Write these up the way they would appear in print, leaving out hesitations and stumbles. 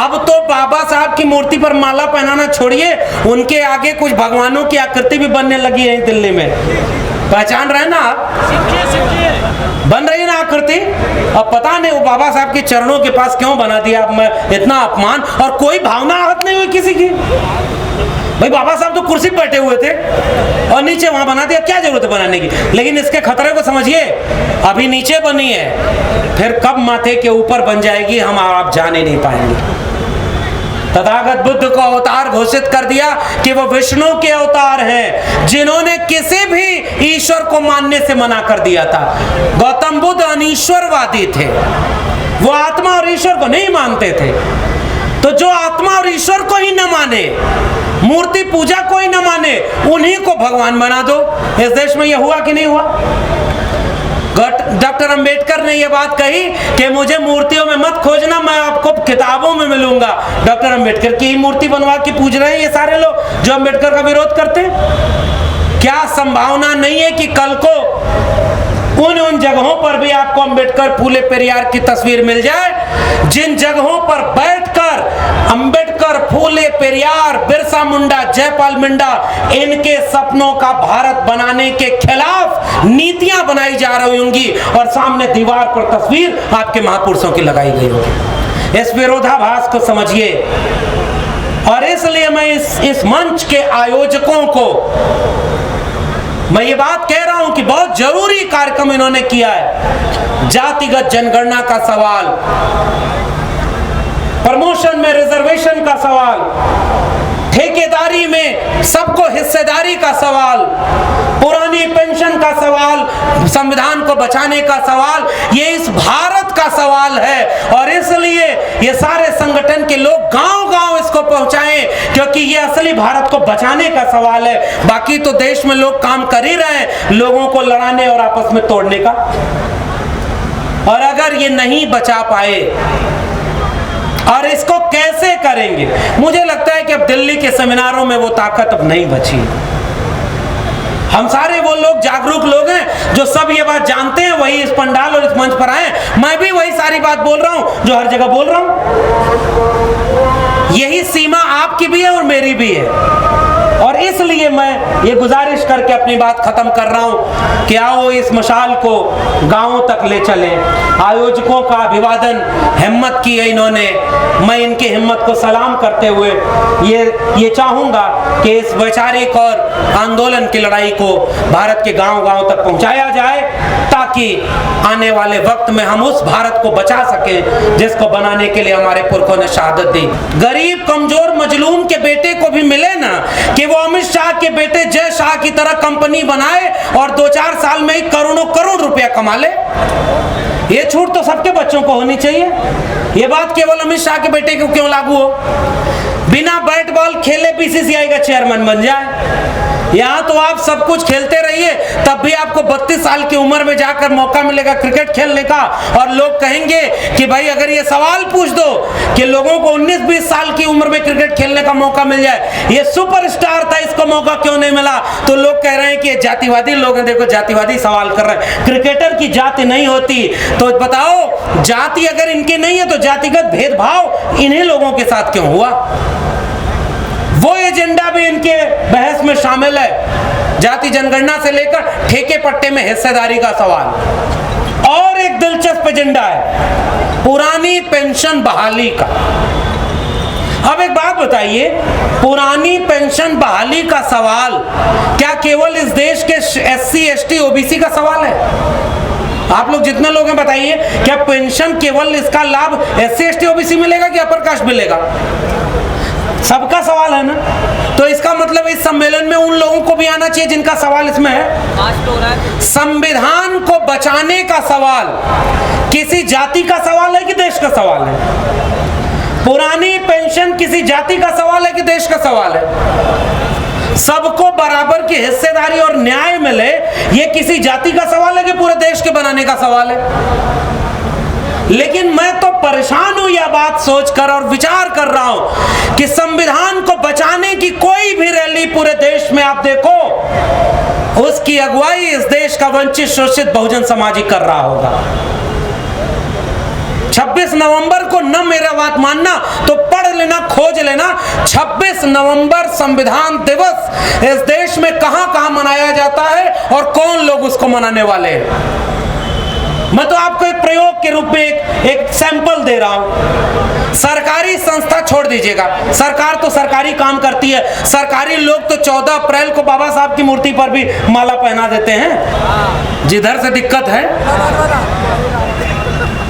अब तो बाबा साहब की मूर्ति पर माला पहनाना छोड़िए, उनके आगे कुछ भगवानों की आकृति भी बनने लगी है दिल्ली में। पहचान रहे ना आप? बन रही ना आकृति। अब पता नहीं वो बाबा साहब के चरणों के पास क्यों बना दिया इतना अपमान, और कोई भावना आहत नहीं हुई किसी की। भाई बाबा साहब तो कुर्सी पर बैठे हुए थे और नीचे वहां बना दिया, क्या जरूरत है बनाने की। लेकिन इसके खतरे को समझिए, अभी नीचे बनी है, फिर कब माथे के ऊपर बन जाएगी हम आप जान ही नहीं पाएंगे। तथागत बुद्ध को अवतार घोषित कर दिया कि वो विष्णु के अवतार हैं, जिन्होंने किसी भी ईश्वर को मानने से मना कर दिया था। गौतम बुद्ध अनीश्वरवादी थे, वो आत्मा और ईश्वर को नहीं मानते थे। तो जो आत्मा और ईश्वर को ही न माने, मूर्ति पूजा को ही न माने, उन्हीं को भगवान बना दो। इस देश में यह हुआ कि नहीं हुआ? डॉक्टर अंबेडकर ने यह बात कही कि मुझे मूर्तियों में मत खोजना, मैं आपको किताबों में मिलूंगा। डॉक्टर अंबेडकर की ही मूर्ति बनवा के पूज रहे हैं ये सारे लोग जो अंबेडकर का विरोध करते हैं। क्या संभावना नहीं है कि कल को उन जगहों पर भी आपको अंबेडकर, फूले पेरियार की तस्वीर मिल जाए, जिन जगहों पर बैठकर अंबेडकर, फूले पेरियार, बिरसा मुंडा, जयपाल मिंडा इनके सपनों का भारत बनाने के खिलाफ नीतियां बनाई जा रही होंगी और सामने दीवार पर तस्वीर आपके महापुरुषों की लगाई गई होगी। इस विरोधाभास को समझिए। और इसलिए मैं इस मंच के आयोजकों को मैं ये बात कह रहा हूं कि बहुत जरूरी कार्यक्रम इन्होंने किया है। जातिगत जनगणना का सवाल, प्रमोशन में रिजर्वेशन का सवाल, ठेकेदारी में सबको हिस्सेदारी का सवाल, पुरानी पेंशन का सवाल, संविधान को बचाने का सवाल, ये इस भारत का सवाल है। और इसलिए ये सारे संगठन के लोग गांव-गांव इसको पहुंचाएं, क्योंकि ये असली भारत को बचाने का सवाल है। बाकी तो देश में लोग काम कर ही रहे हैं लोगों को लड़ाने और आपस में तोड़ने का। और अगर ये नहीं बचा पाए और इसको कैसे करेंगे, मुझे लगता है कि अब दिल्ली के सेमिनारों में वो ताकत अब नहीं बची। हम सारे वो लोग जागरूक लोग हैं जो सब ये बात जानते हैं, वही इस पंडाल और इस मंच पर आए। मैं भी वही सारी बात बोल रहा हूं जो हर जगह बोल रहा हूं। यही सीमा आपकी भी है और मेरी भी है। और इसलिए मैं ये गुजारिश करके अपनी बात खत्म कर रहा हूं कि आओ इस मशाल को गांवों तक ले चलें। आयोजकों का अभिवादन, हिम्मत की है इन्होंने। मैं इनकी हिम्मत को सलाम करते हुए ये चाहूंगा कि इस वैचारिक और आंदोलन की लड़ाई को भारत के गांव-गांव तक पहुंचाया जाए, ताकि आने वाले वक्त में हम उस भारत को बचा सकें जिसको बनाने के लिए हमारे पुरखों ने शहादत दी। गरीब, कमजोर, मजलूम के बेटे को भी मिले ना कि वो अमित शाह के बेटे जय शाह की तरह कंपनी बनाए और 2-4 साल में ही करोड़ों करोड़ रुपया कमा ले। ये छूट तो सबके बच्चों को होनी चाहिए। ये बात केवल अमित शाह के बेटे को क्यों लागू हो? बिना बैट बॉल खेले बीसीसीआई का चेयरमैन बन जाए। यहाँ तो आप सब कुछ खेलते रहिए, तब भी आपको 32 साल की उम्र में जाकर मौका मिलेगा क्रिकेट खेलने का। और लोग कहेंगे कि भाई अगर ये सवाल पूछ दो कि लोगों को 19-20 साल की उम्र में क्रिकेट खेलने का मौका मिल जाए, ये सुपरस्टार था, इसको मौका क्यों नहीं मिला? तो लोग कह रहे हैं कि ये जातिवादी लोग हैं। देखो, जातिवादी सवाल कर रहे हैं। क्रिकेटर की जाति नहीं होती, तो बताओ जाति अगर इनकी नहीं है तो जातिगत भेदभाव इन्हीं लोगों के साथ क्यों हुआ? वो एजेंडा भी इनके बहस में शामिल है, जाति जनगणना से लेकर ठेके पट्टे में हिस्सेदारी का सवाल। और एक दिलचस्प एजेंडा है पुरानी पेंशन बहाली का। अब एक बात बताइए, पुरानी पेंशन बहाली का सवाल क्या केवल इस देश के SC, ST, OBC का सवाल है? आप लोग जितने लोग हैं बताइए, क्या पेंशन केवल इसका लाभ SC, ST, OBC मिलेगा कि अपर कास्ट मिलेगा? सबका सवाल है ना। तो इसका मतलब इस सम्मेलन में उन लोगों को भी आना चाहिए जिनका सवाल इसमें है। संविधान को बचाने का सवाल किसी जाति का सवाल है कि देश का सवाल है? पुरानी पेंशन किसी जाति का सवाल है कि देश का सवाल है? सबको बराबर की हिस्सेदारी और न्याय मिले, ये किसी जाति का सवाल है कि पूरे देश के बनाने का सवाल है? लेकिन मैं तो परेशान हूं यह बात सोचकर और विचार कर रहा हूं कि संविधान को बचाने की कोई भी रैली पूरे देश में आप देखो, उसकी अगुवाई इस देश का वंचित शोषित बहुजन समाज ही कर रहा होगा। 26 नवंबर को न मेरा बात मानना तो लेना, खोज लेना 26 नवंबर संविधान दिवस इस देश में कहां कहां मनाया जाता है और कौन लोग उसको मनाने वाले हैं। मैं तो आपको एक प्रयोग के रूप में एक सैंपल दे रहा हूं। सरकारी संस्था छोड़ दीजिएगा, सरकार तो सरकारी काम करती है, सरकारी लोग तो 14 अप्रैल को बाबा साहब की मूर्ति पर भी माला पहना देते हैं। जिधर से दिक्कत है,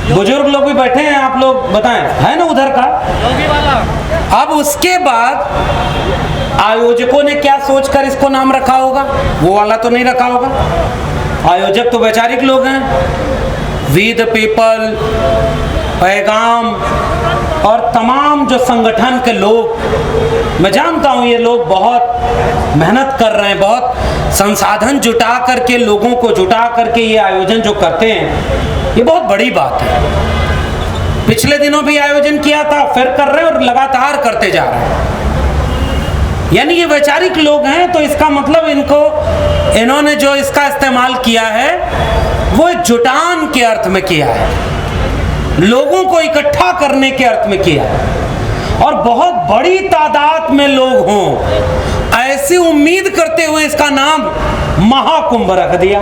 बुजुर्ग लोग भी बैठे हैं, आप लोग बताएं, है ना उधर का। अब उसके बाद आयोजकों ने क्या सोचकर इसको नाम रखा होगा, वो वाला तो नहीं रखा होगा। आयोजक तो वैचारिक लोग हैं, वी द पीपल, पैगाम और तमाम जो संगठन के लोग, मैं जानता हूं ये लोग बहुत मेहनत कर रहे हैं, बहुत संसाधन जुटा करके, लोगों को जुटा करके ये आयोजन जो करते हैं, ये बहुत बड़ी बात है। पिछले दिनों भी आयोजन किया था, फिर कर रहे हैं और लगातार करते जा रहे हैं। यानी ये वैचारिक लोग हैं, तो इसका मतलब इन्होंने जो इसका इस्तेमाल किया है वो जुटान के अर्थ में किया है, लोगों को इकट्ठा करने के अर्थ में किया है। और बहुत बड़ी तादाद में लोग हों ऐसी उम्मीद करते हुए इसका नाम महाकुंभ रख दिया।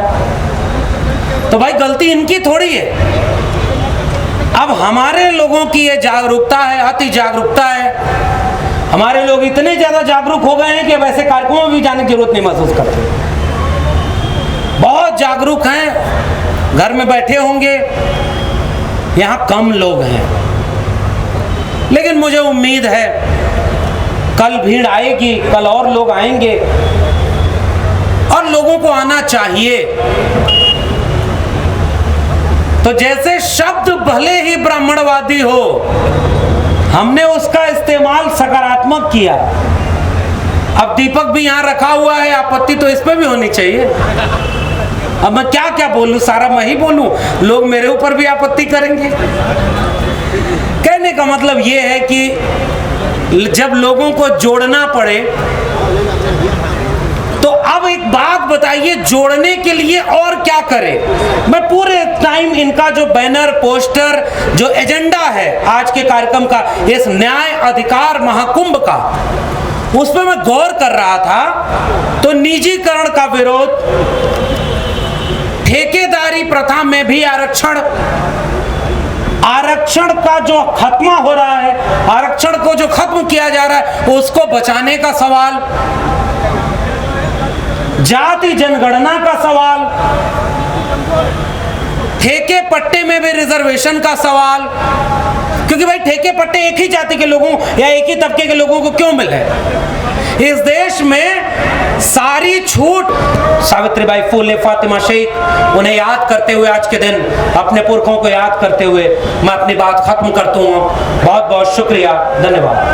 तो भाई गलती इनकी थोड़ी है। अब हमारे लोगों की ये जागरूकता है, अति जागरूकता है। हमारे लोग इतने ज्यादा जागरूक हो गए हैं कि वैसे कार्यक्रमों में भी जाने की जरूरत नहीं महसूस करते। बहुत जागरूक हैं, घर में बैठे होंगे, यहाँ कम लोग हैं, लेकिन मुझे उम्मीद है कल भीड़ आएगी, कल और लोग आएंगे और लोगों को आना चाहिए। तो जैसे शब्द भले ही ब्राह्मणवादी हो, हमने उसका इस्तेमाल सकारात्मक किया। अब दीपक भी यहाँ रखा हुआ है, आपत्ति तो इस पे भी होनी चाहिए। अब मैं क्या क्या बोलूं, सारा मैं ही बोलूं, लोग मेरे ऊपर भी आपत्ति करेंगे। कहने का मतलब ये है कि जब लोगों को जोड़ना पड़े, तो अब एक बात बताइए, जोड़ने के लिए और क्या करें। मैं पूरे टाइम इनका जो बैनर, पोस्टर, जो एजेंडा है आज के कार्यक्रम का, इस न्याय अधिकार महाकुंभ का, उस पर मैं गौर कर रहा था। तो निजीकरण का विरोध, ठेकेदारी प्रथा में भी आरक्षण का जो खत्म हो रहा है, आरक्षण को जो खत्म किया जा रहा है उसको बचाने का सवाल, जाति जनगणना का सवाल, ठेके पट्टे में भी रिजर्वेशन का सवाल। क्योंकि भाई ठेके पट्टे एक ही जाति के लोगों या एक ही तबके के लोगों को क्यों मिले। इस देश में सारी छूट, सावित्रीबाई फुले, फातिमा शेख, उन्हें याद करते हुए आज के दिन, अपने पुरखों को याद करते हुए मैं अपनी बात खत्म करता हूँ। बहुत बहुत शुक्रिया, धन्यवाद।